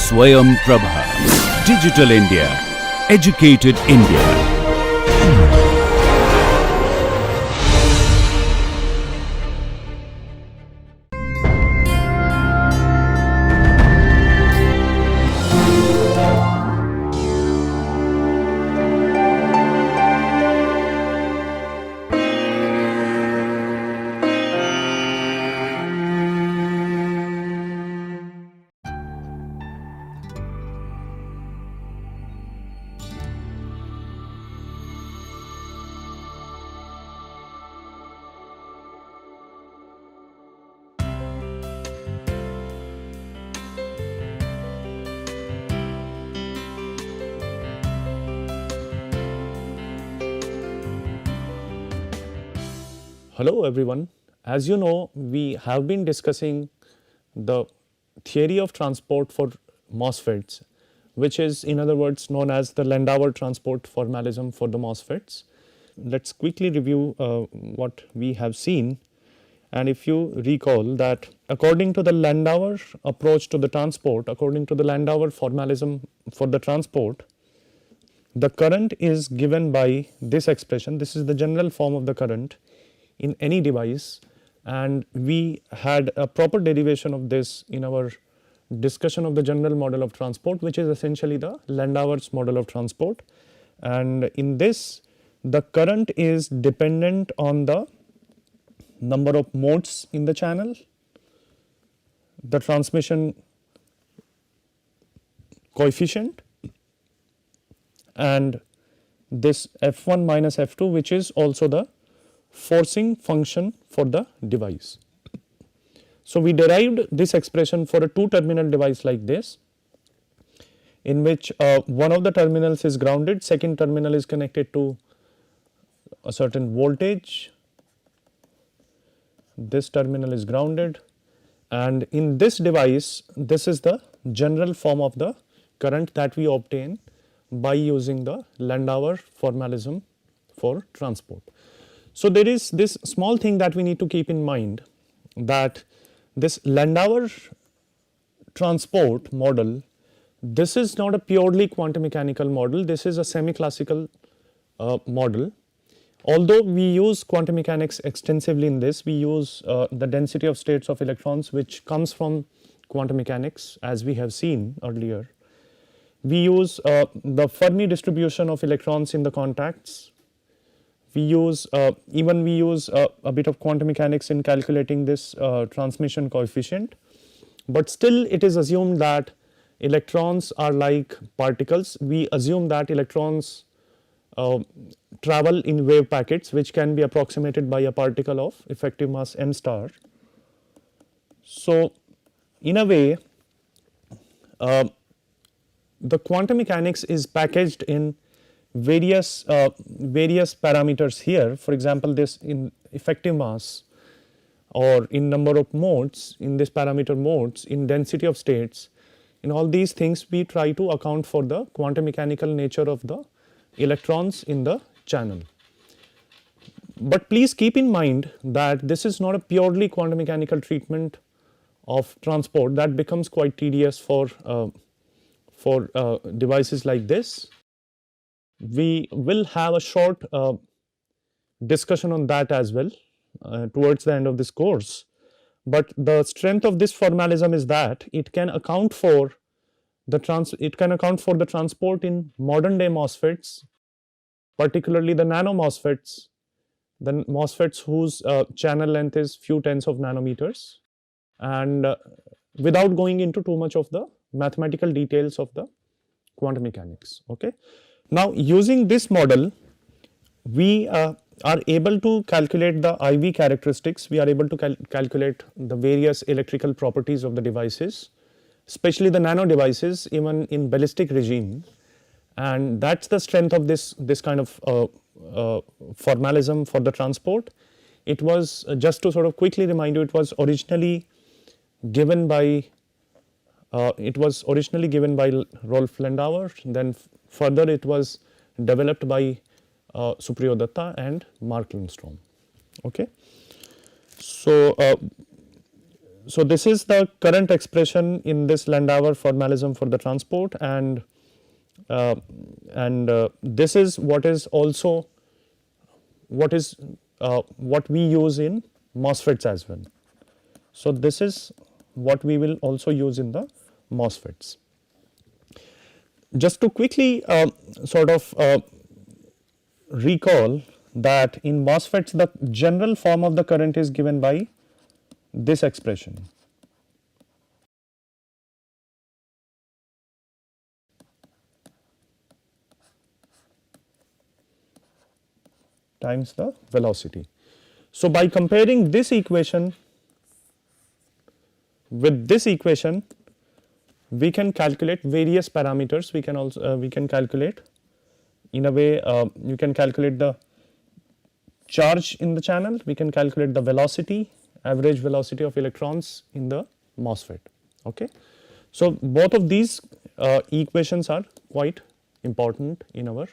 Swayam Prabha. Digital India. Educated India. Hello everyone. As you know, we have been discussing the theory of transport for Mosfets, which is in other words known as the Landauer transport formalism for the Mosfets. Let's quickly review what we have seen. And if you recall that according to the Landauer approach to the transport, according to the Landauer formalism for the transport, the current is given by this expression. This is the general form of the current in any device, and we had a proper derivation of this in our discussion of the general model of transport, which is essentially the Landauer's model of transport. And in this, the current is dependent on the number of modes in the channel, the transmission coefficient, and this F1 minus F2, which is also the forcing function for the device. So, we derived this expression for a two terminal device like this, in which one of the terminals is grounded, second terminal is connected to a certain voltage, this terminal is grounded, and in this device this is the general form of the current that we obtain by using the Landauer formalism for transport. So, there is this small thing that we need to keep in mind, that this Landauer transport model, this is not a purely quantum mechanical model, this is a semi-classical model. Although we use quantum mechanics extensively in this, we use the density of states of electrons, which comes from quantum mechanics, as we have seen earlier. We use the Fermi distribution of electrons in the contacts. We use a bit of quantum mechanics in calculating this transmission coefficient, but still it is assumed that electrons are like particles. We assume that electrons travel in wave packets, which can be approximated by a particle of effective mass m star. So, in a way, the quantum mechanics is packaged in various parameters here. For example, this in effective mass or in number of modes, in this parameter modes, in density of states, in all these things we try to account for the quantum mechanical nature of the electrons in the channel. But please keep in mind that this is not a purely quantum mechanical treatment of transport. That becomes quite tedious for devices like this. We will have a short discussion on that as well towards the end of this course, but the strength of this formalism is that it can account for the transport in modern day Mosfets, particularly the nano Mosfets, the Mosfets whose channel length is few tens of nanometers, and without going into too much of the mathematical details of the quantum mechanics. Okay. Now, using this model, we are able to calculate the IV characteristics, we are able to calculate the various electrical properties of the devices, especially the nano devices even in ballistic regime, and that is the strength of this kind of formalism for the transport. It was just to sort of quickly remind you, it was originally given by Rolf Landauer, then further it was developed by Supriyo Datta and Mark Lindstrom. Okay. So, so this is the current expression in this Landauer formalism for the transport, and this is what is also what we use in MOSFETs as well. So this is what we will also use in the MOSFETs. Just to quickly recall that in MOSFETs the general form of the current is given by this expression. Times the velocity. So by comparing this equation with this equation, we can calculate various parameters. We can also we can calculate in a way you can calculate the charge in the channel, we can calculate the velocity, average velocity of electrons in the MOSFET. Okay. So both of these equations are quite important in our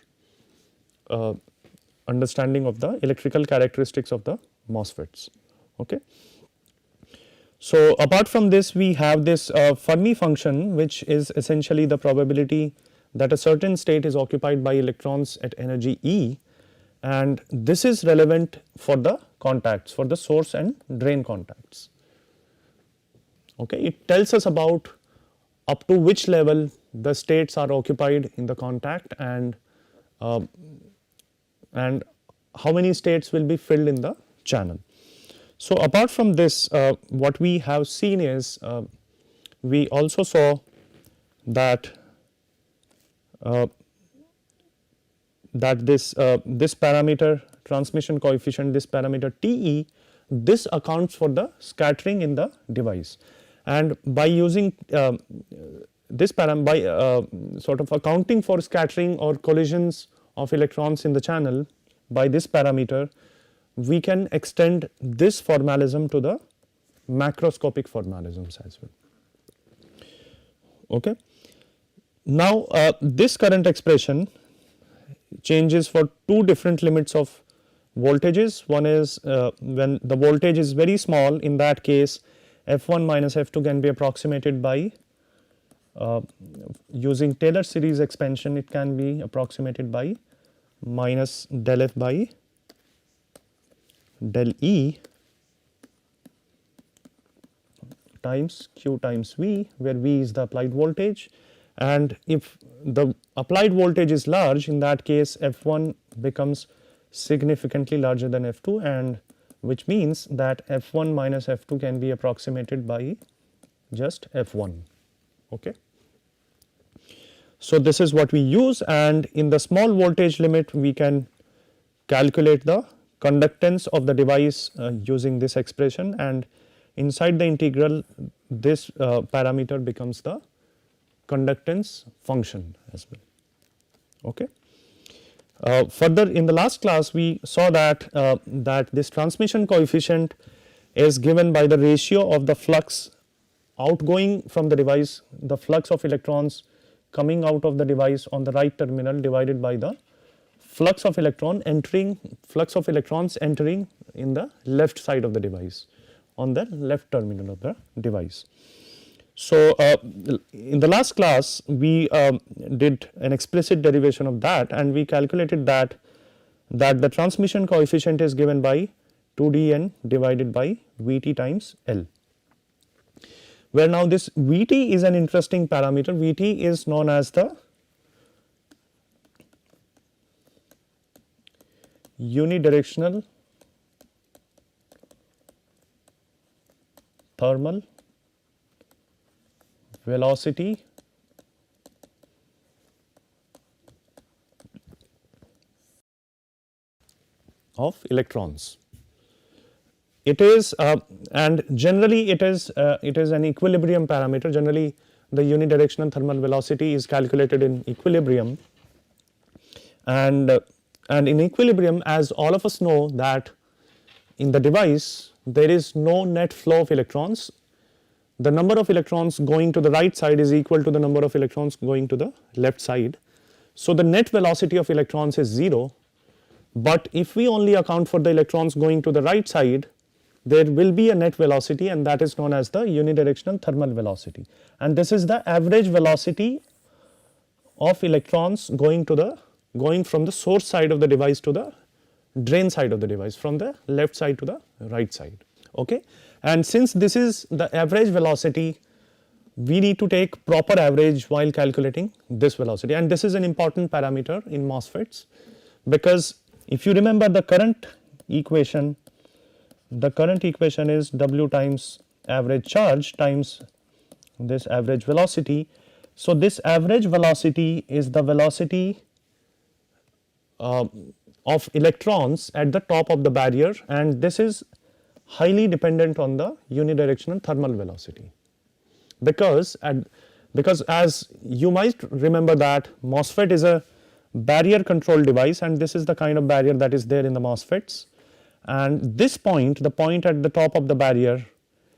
understanding of the electrical characteristics of the MOSFETs. Okay. So apart from this, we have this Fermi function, which is essentially the probability that a certain state is occupied by electrons at energy E, and this is relevant for the contacts, for the source and drain contacts. Okay. It tells us about up to which level the states are occupied in the contact, and how many states will be filled in the channel. So apart from this, what we have seen is we also saw that this parameter transmission coefficient, this parameter TE, this accounts for the scattering in the device, and by using this sort of accounting for scattering or collisions of electrons in the channel by this parameter, we can extend this formalism to the macroscopic formalisms as well. Okay. Now this current expression changes for two different limits of voltages. One is when the voltage is very small, in that case F1 minus F2 can be approximated by using Taylor series expansion, it can be approximated by minus del F by del E times Q times V, where V is the applied voltage, and if the applied voltage is large, in that case F1 becomes significantly larger than F2, and which means that F1 minus F2 can be approximated by just F1. Okay. So this is what we use, and in the small voltage limit we can calculate the conductance of the device using this expression, and inside the integral this parameter becomes the conductance function as well. Okay. Further, in the last class we saw that that this transmission coefficient is given by the ratio of the flux outgoing from the device, the flux of electrons coming out of the device on the right terminal, divided by the flux of electrons entering in the left side of the device, on the left terminal of the device. So in the last class we did an explicit derivation of that, and we calculated that the transmission coefficient is given by 2dn divided by Vt times L, where now this Vt is an interesting parameter. Vt is known as the unidirectional thermal velocity of electrons. It is and generally it is an equilibrium parameter. Generally the unidirectional thermal velocity is calculated in equilibrium, and in equilibrium, as all of us know, that in the device there is no net flow of electrons. The number of electrons going to the right side is equal to the number of electrons going to the left side. So the net velocity of electrons is 0, but if we only account for the electrons going to the right side, there will be a net velocity, and that is known as the unidirectional thermal velocity, and this is the average velocity of electrons going from the source side of the device to the drain side of the device, from the left side to the right side. Okay? And since this is the average velocity, we need to take proper average while calculating this velocity, and this is an important parameter in MOSFETs, because if you remember the current equation is W times average charge times this average velocity. So, this average velocity is the velocity of electrons at the top of the barrier, and this is highly dependent on the unidirectional thermal velocity, because as you might remember that MOSFET is a barrier control device, and this is the kind of barrier that is there in the MOSFETs, and this point, the point at the top of the barrier,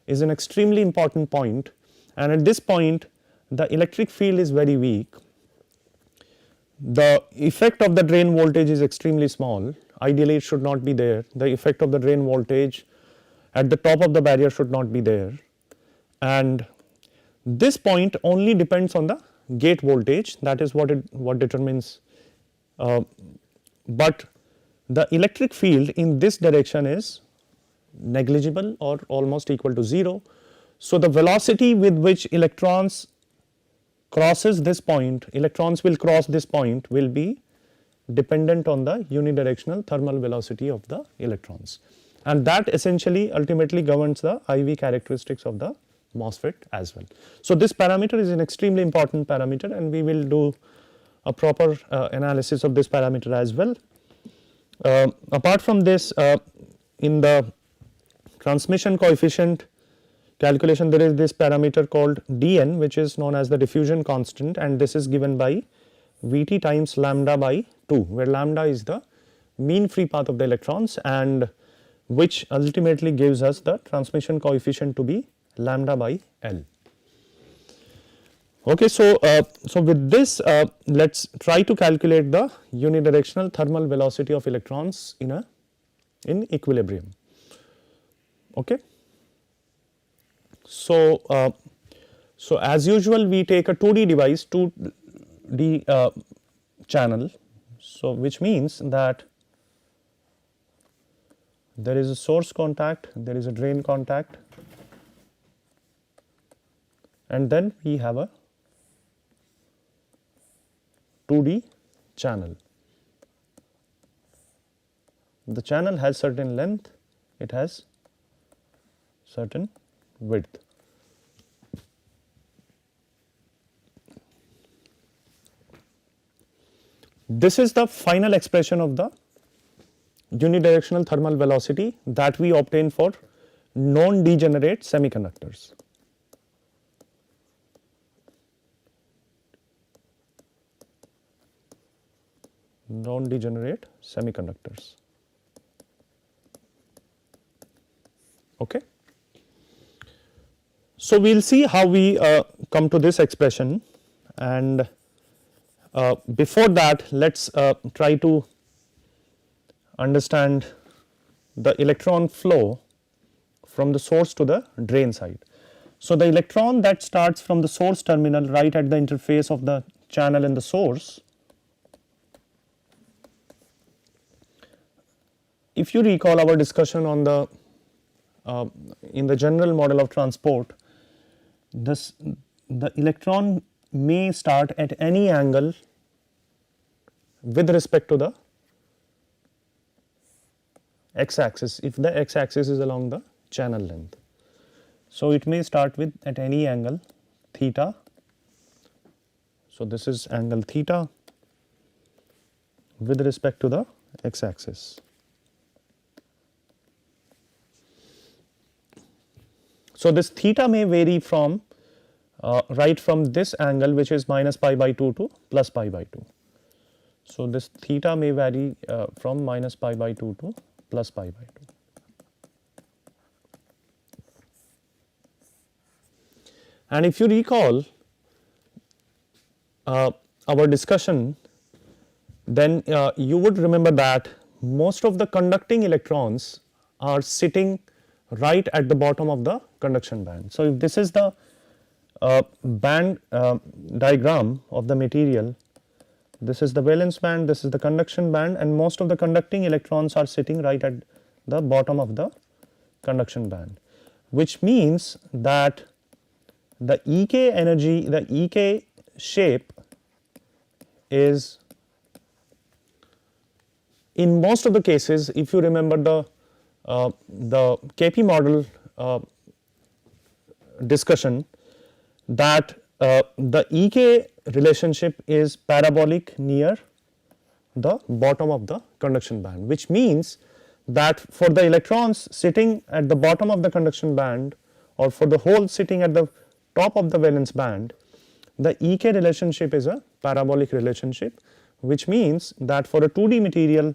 is an extremely important point, and at this point the electric field is very weak. The effect of the drain voltage is extremely small, ideally it should not be there. The effect of the drain voltage at the top of the barrier should not be there, and this point only depends on the gate voltage, that is what determines, but the electric field in this direction is negligible or almost equal to 0. So, the velocity with which electrons crosses this point, electrons will cross this point, will be dependent on the unidirectional thermal velocity of the electrons, and that essentially ultimately governs the IV characteristics of the MOSFET as well. So, this parameter is an extremely important parameter, and we will do a proper analysis of this parameter as well. Apart from this, in the transmission coefficient calculation, there is this parameter called dN, which is known as the diffusion constant, and this is given by Vt times lambda by 2, where lambda is the mean free path of the electrons, and which ultimately gives us the transmission coefficient to be lambda by L. Okay, so with this, let us try to calculate the unidirectional thermal velocity of electrons in equilibrium. Okay. So, as usual, we take a 2D device, 2D channel, so which means that there is a source contact, there is a drain contact, and then we have a 2D channel. The channel has certain length, it has certain width. This is the final expression of the unidirectional thermal velocity that we obtain for non-degenerate semiconductors. Non-degenerate semiconductors. Okay. So, we will see how we come to this expression, and before that let us try to understand the electron flow from the source to the drain side. So, the electron that starts from the source terminal right at the interface of the channel and the source, if you recall our discussion on the in the general model of transport, the electron may start at any angle with respect to the x axis, if the x axis is along the channel length. So, it may start with at any angle theta. So, this is angle theta with respect to the x axis. So, this theta may vary from right from this angle, which is minus pi by 2 to plus pi by 2. So, this theta may vary from minus pi by 2 to plus pi by 2. And if you recall our discussion, then you would remember that most of the conducting electrons are sitting right at the bottom of the conduction band. So, if this is the band diagram of the material, this is the valence band, this is the conduction band, and most of the conducting electrons are sitting right at the bottom of the conduction band, which means that the Ek energy, the Ek shape is, in most of the cases, if you remember the Kp model discussion, that the Ek relationship is parabolic near the bottom of the conduction band, which means that for the electrons sitting at the bottom of the conduction band, or for the hole sitting at the top of the valence band, the Ek relationship is a parabolic relationship, which means that for a 2D material,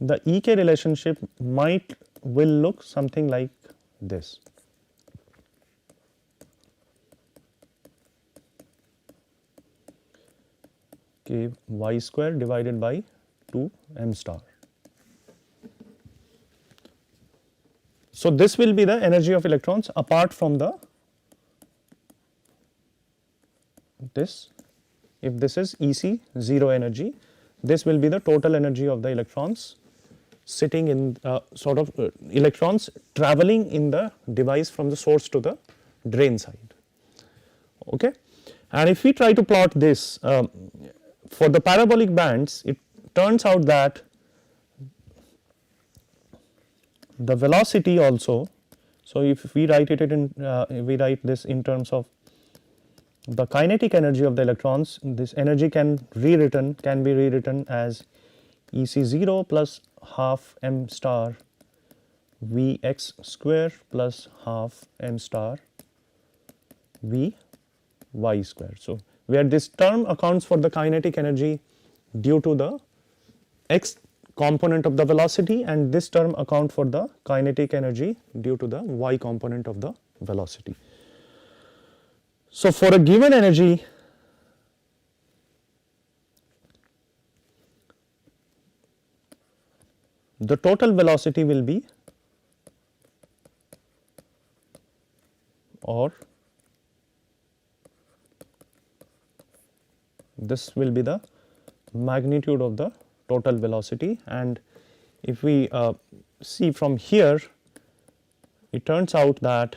the Ek relationship will look something like this. K y square divided by 2 m star. So, this will be the energy of electrons apart from the this. If this is EC 0 energy, this will be the total energy of the electrons sitting in electrons traveling in the device from the source to the drain side. Okay. And if we try to plot this for the parabolic bands, it turns out that the velocity also. So, if we write it in we write this in terms of the kinetic energy of the electrons, this energy can be rewritten as EC 0 plus half m star Vx square plus half m star V y square. So, where this term accounts for the kinetic energy due to the x component of the velocity, and this term account for the kinetic energy due to the y component of the velocity. So, for a given energy, the total velocity will be, or this will be the magnitude of the total velocity. And if we see from here, it turns out that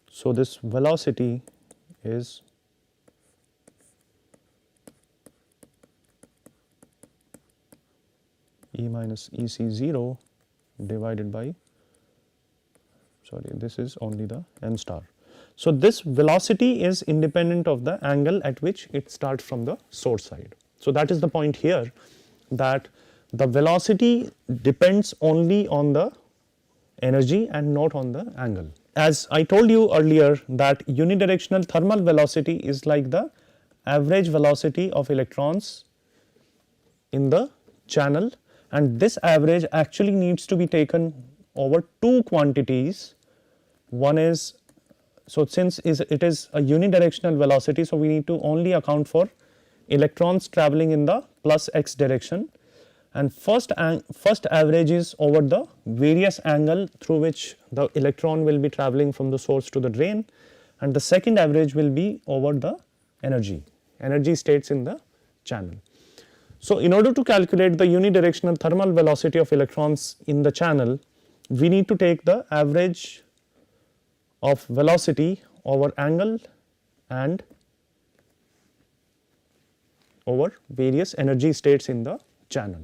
so this velocity is E minus EC 0 divided by, sorry, this is only the m star. So, this velocity is independent of the angle at which it starts from the source side. So, that is the point here, that the velocity depends only on the energy and not on the angle. As I told you earlier, that unidirectional thermal velocity is like the average velocity of electrons in the channel, and this average actually needs to be taken over two quantities. One is, so since it is a unidirectional velocity, so we need to only account for electrons traveling in the plus x direction, and first average is over the various angle through which the electron will be traveling from the source to the drain, and the second average will be over the energy states in the channel. So, in order to calculate the unidirectional thermal velocity of electrons in the channel, we need to take the average of velocity over angle and over various energy states in the channel.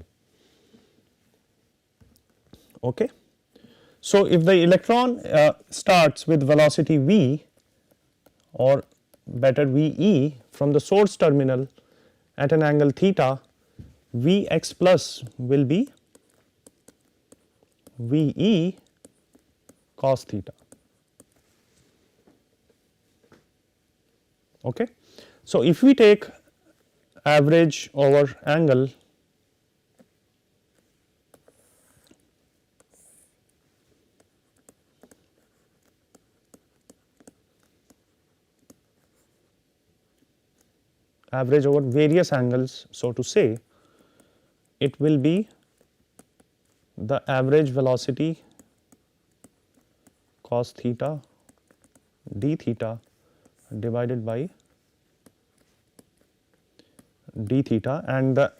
Okay. So, if the electron starts with velocity v, or better Ve, from the source terminal at an angle theta, Vx plus will be Ve cos theta. Okay. So, if we take average over angle, average over various angles, so to say, it will be the average velocity cos theta d theta divided by d theta, and the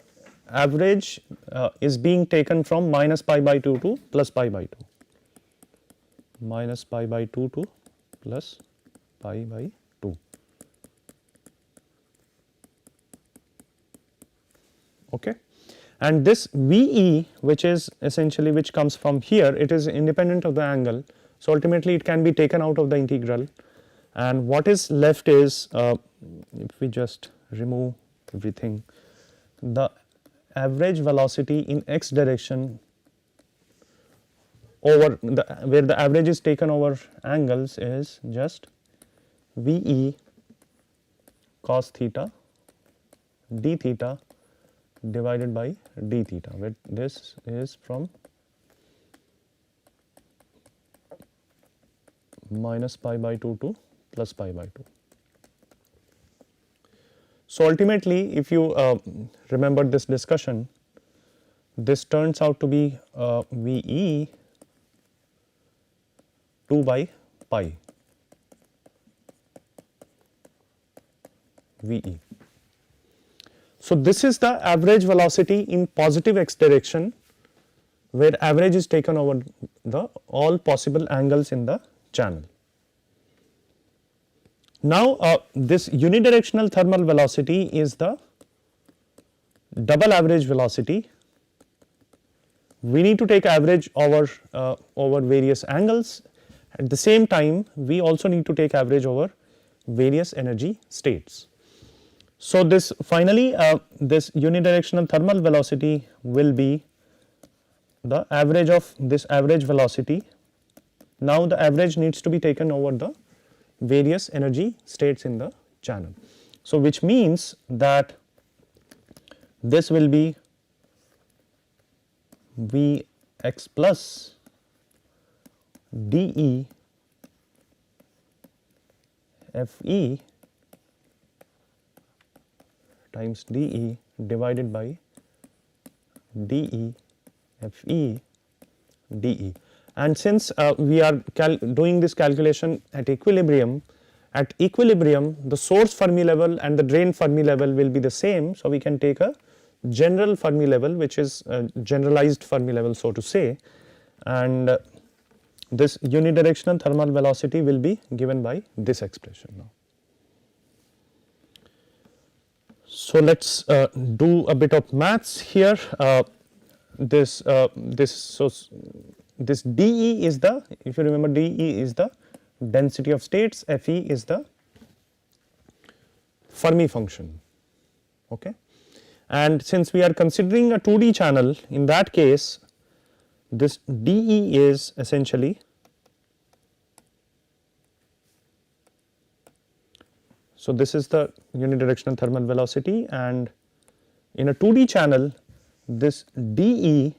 average is being taken from minus pi by 2 to plus pi by 2, minus pi by 2 to plus pi by 2. Okay. And this VE, which is essentially which comes from here, it is independent of the angle. So, ultimately it can be taken out of the integral, and what is left is if we just remove everything, the average velocity in x direction over the where the average is taken over angles is just VE cos theta d theta divided by d theta, where this is from minus pi by 2 to plus pi by 2. So, ultimately if you remember this discussion, this turns out to be VE 2 by pi VE. So, this is the average velocity in positive x direction, where average is taken over the all possible angles in the channel. Now, this unidirectional thermal velocity is the double average velocity. We need to take average over various angles. At the same time, we also need to take average over various energy states. So, this finally this unidirectional thermal velocity will be the average of this average velocity. Now, the average needs to be taken over the various energy states in the channel. So, which means that this will be Vx plus dE Fe times dE divided by dE Fe dE. And since we are doing this calculation at equilibrium the source Fermi level and the drain Fermi level will be the same. So, we can take a general Fermi level, which is a generalized Fermi level, so to say, and this unidirectional thermal velocity will be given by this expression now. So, let us do a bit of maths here. This dE is the, if you remember, dE is the density of states, Fe is the Fermi function. Okay. And since we are considering a 2D channel, in that case this dE is essentially, so this is the unidirectional thermal velocity, and in a 2D channel this dE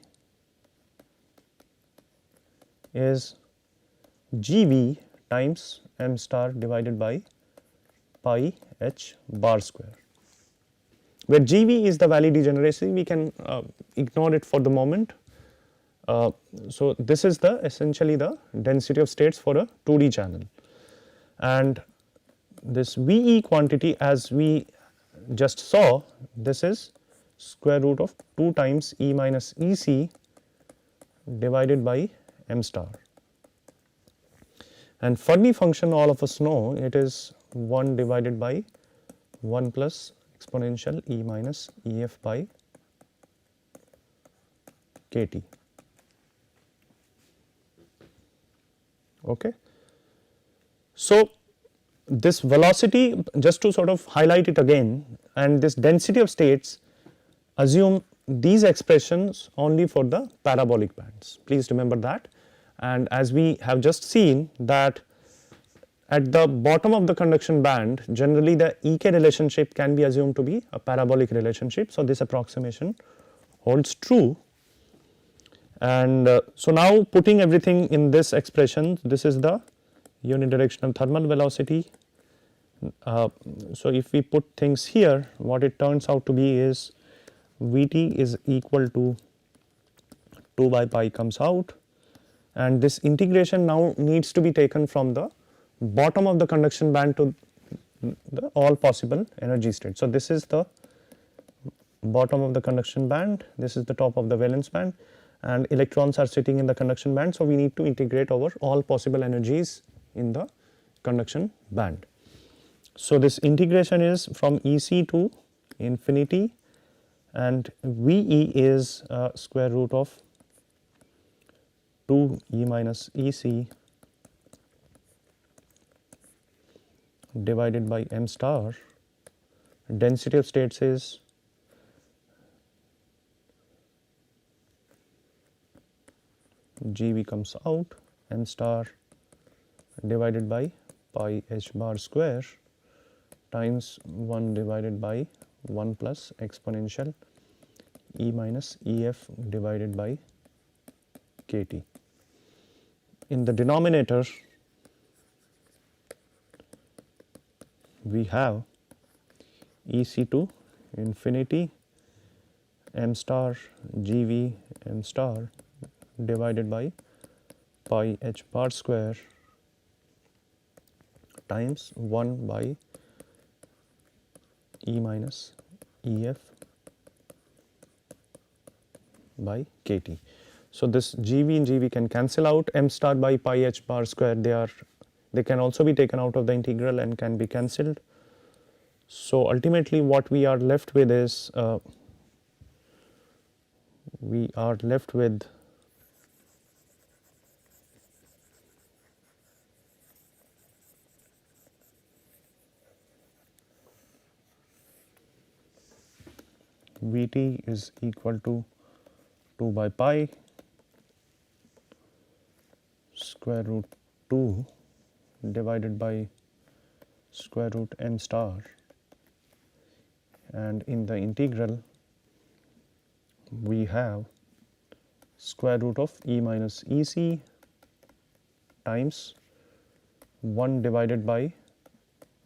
is GV times m star divided by pi h bar square, where GV is the valley degeneracy. We can ignore it for the moment. So, this is the essentially the density of states for a 2D channel, and this VE quantity, as we just saw, this is square root of 2 times E minus EC divided by m star, and Fermi function, all of us know, it is 1 divided by 1 plus exponential E minus EF by kT. Okay. So, this velocity, just to sort of highlight it again, and this density of states, assume these expressions only for the parabolic bands, please remember that. And as we have just seen that at the bottom of the conduction band, generally the EK relationship can be assumed to be a parabolic relationship. So, this approximation holds true. And so, now putting everything in this expression, this is the unidirectional thermal velocity, So if we put things here, what it turns out to be is Vt is equal to 2 by pi comes out, and this integration now needs to be taken from the bottom of the conduction band to the all possible energy states. So this is the bottom of the conduction band, this is the top of the valence band, and electrons are sitting in the conduction band. So we need to integrate over all possible energies in the conduction band. So this integration is from EC to infinity, and VE is square root of 2 E minus EC divided by m star. Density of states is GV comes out, m star divided by pi h bar square times 1 divided by 1 plus exponential E minus EF divided by KT. In the denominator, we have EC to infinity m star GV m star divided by pi h bar square times 1 by E minus EF by KT. So this GV and GV can cancel out, m star by pi h bar square, they can also be taken out of the integral and can be cancelled. So ultimately what we are left with is we are left with Vt is equal to 2 by pi square root 2 divided by square root m star, and in the integral we have square root of E minus EC times 1 divided by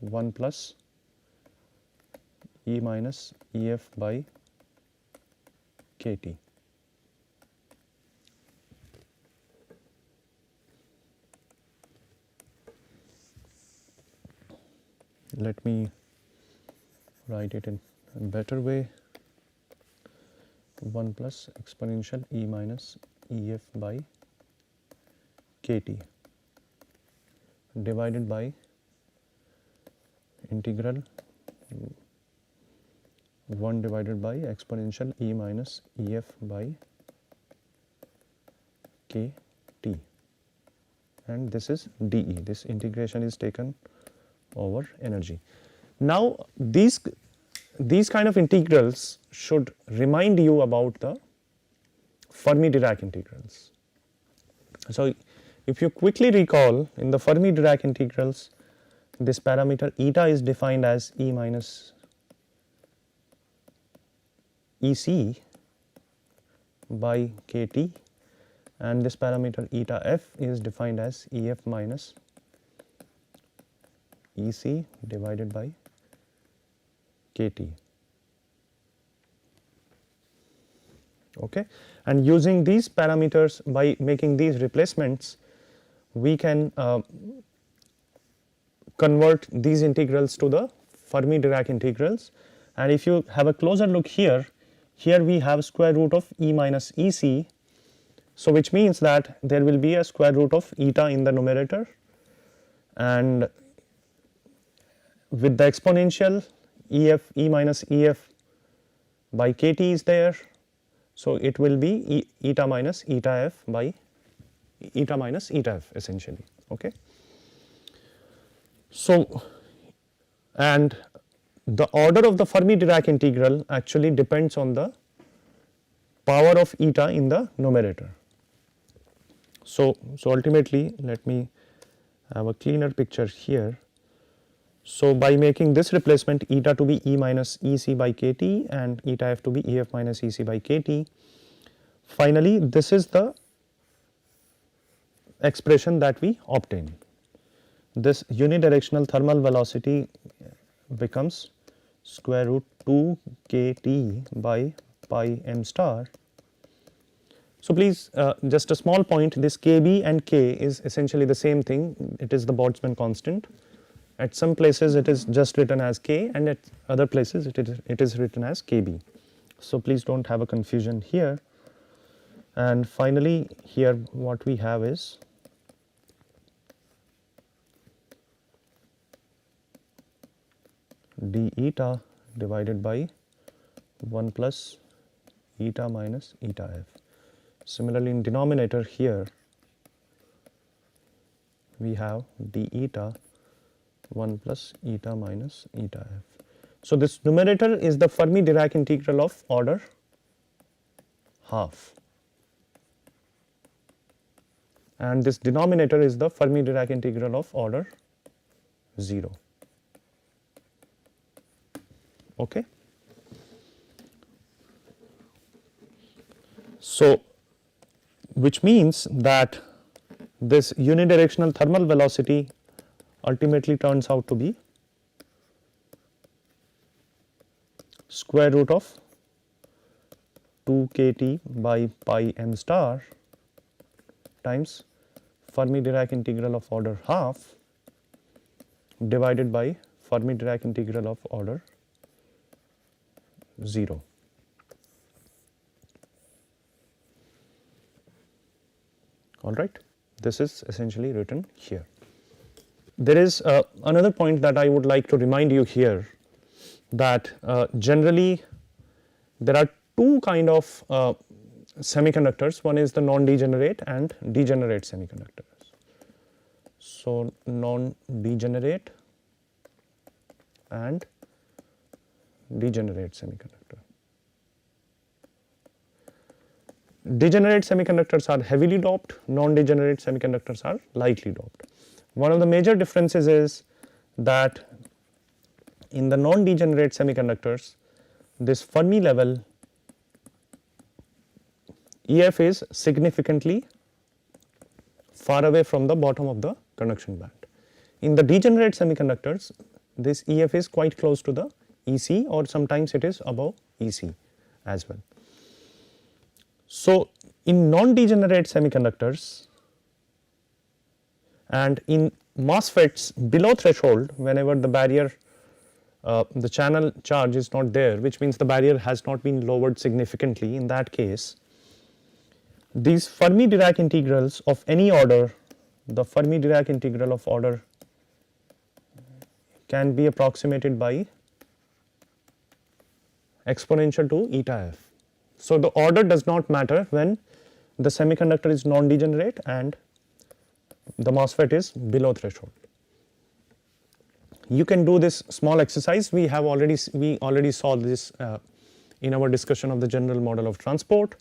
1 plus E minus EF by KT. Let me write it in a better way. 1 plus exponential E minus EF by KT divided by integral 1 divided by exponential E minus EF by KT, and this is dE. This integration is taken over energy. Now these kind of integrals should remind you about the Fermi-Dirac integrals. So if you quickly recall, in the Fermi-Dirac integrals, this parameter eta is defined as E minus EC by KT, and this parameter eta f is defined as EF minus EC divided by KT. Okay, and using these parameters, by making these replacements, we can convert these integrals to the Fermi-Dirac integrals. And if you have a closer look here, we have square root of E minus EC, so which means that there will be a square root of eta in the numerator, and with the exponential E minus EF by KT is there, so it will be eta minus eta f by eta minus eta f essentially. Okay. So, and the order of the Fermi-Dirac integral actually depends on the power of eta in the numerator. So ultimately, let me have a cleaner picture here. So by making this replacement, eta to be E minus EC by KT and eta f to be EF minus EC by KT, finally this is the expression that we obtain. this unidirectional thermal velocity becomes square root 2 kT by pi m star. So please just a small point, this kb and k is essentially the same thing, it is the Boltzmann constant. At some places it is just written as k, and at other places it is written as kb. So please don't have a confusion here. And finally here what we have is d eta divided by 1 plus eta minus eta f. Similarly in denominator here we have d eta 1 plus eta minus eta f. So this numerator is the Fermi-Dirac integral of order half, and this denominator is the Fermi-Dirac integral of order 0. Okay. So which means that this unidirectional thermal velocity ultimately turns out to be square root of 2 kT by pi m star times Fermi-Dirac integral of order half divided by Fermi-Dirac integral of order 0. All right, this is essentially written here. There is another point that I would like to remind you here, that generally there are two kind of semiconductors. One is the non-degenerate and degenerate semiconductors. So non-degenerate and degenerate semiconductor. Degenerate semiconductors are heavily doped, non-degenerate semiconductors are lightly doped. One of the major differences is that in the non-degenerate semiconductors, this Fermi level EF is significantly far away from the bottom of the conduction band. In the degenerate semiconductors, this EF is quite close to the EC, or sometimes it is above EC as well. So in non-degenerate semiconductors and in Mosfets below threshold, whenever the barrier the channel charge is not there, which means the barrier has not been lowered significantly, in that case these Fermi-Dirac integrals of any order, the Fermi-Dirac integral of order can be approximated by exponential to eta f. So the order does not matter when the semiconductor is non-degenerate and the MOSFET is below threshold. You can do this small exercise. We already saw this in our discussion of the general model of transport.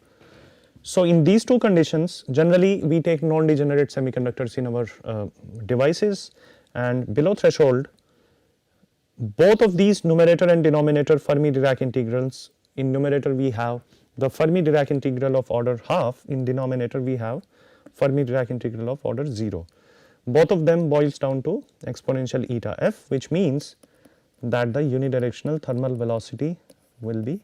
So in these two conditions, generally we take non-degenerate semiconductors in our devices, and below threshold both of these numerator and denominator Fermi-Dirac integrals. In numerator we have the Fermi-Dirac integral of order half, in denominator we have Fermi-Dirac integral of order 0. Both of them boils down to exponential eta f, which means that the unidirectional thermal velocity will be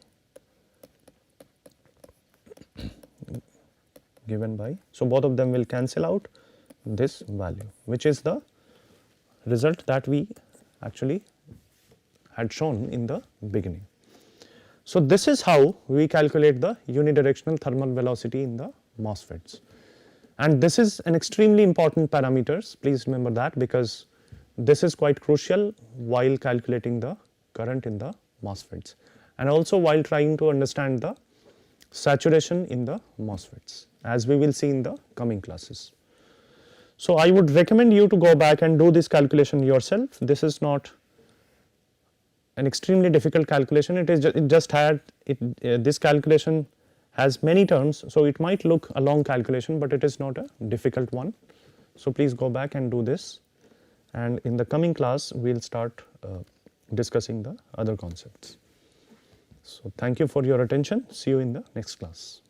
given by, so both of them will cancel out this value, which is the result that we actually had shown in the beginning. So this is how we calculate the unidirectional thermal velocity in the MOSFETs, and this is an extremely important parameters. Please remember that, because this is quite crucial while calculating the current in the MOSFETs, and also while trying to understand the saturation in the MOSFETs, as we will see in the coming classes. So I would recommend you to go back and do this calculation yourself. This is not an extremely difficult calculation. It is this calculation has many terms, so it might look a long calculation, but it is not a difficult one. So please go back and do this, and in the coming class we will start discussing the other concepts. So thank you for your attention. See you in the next class.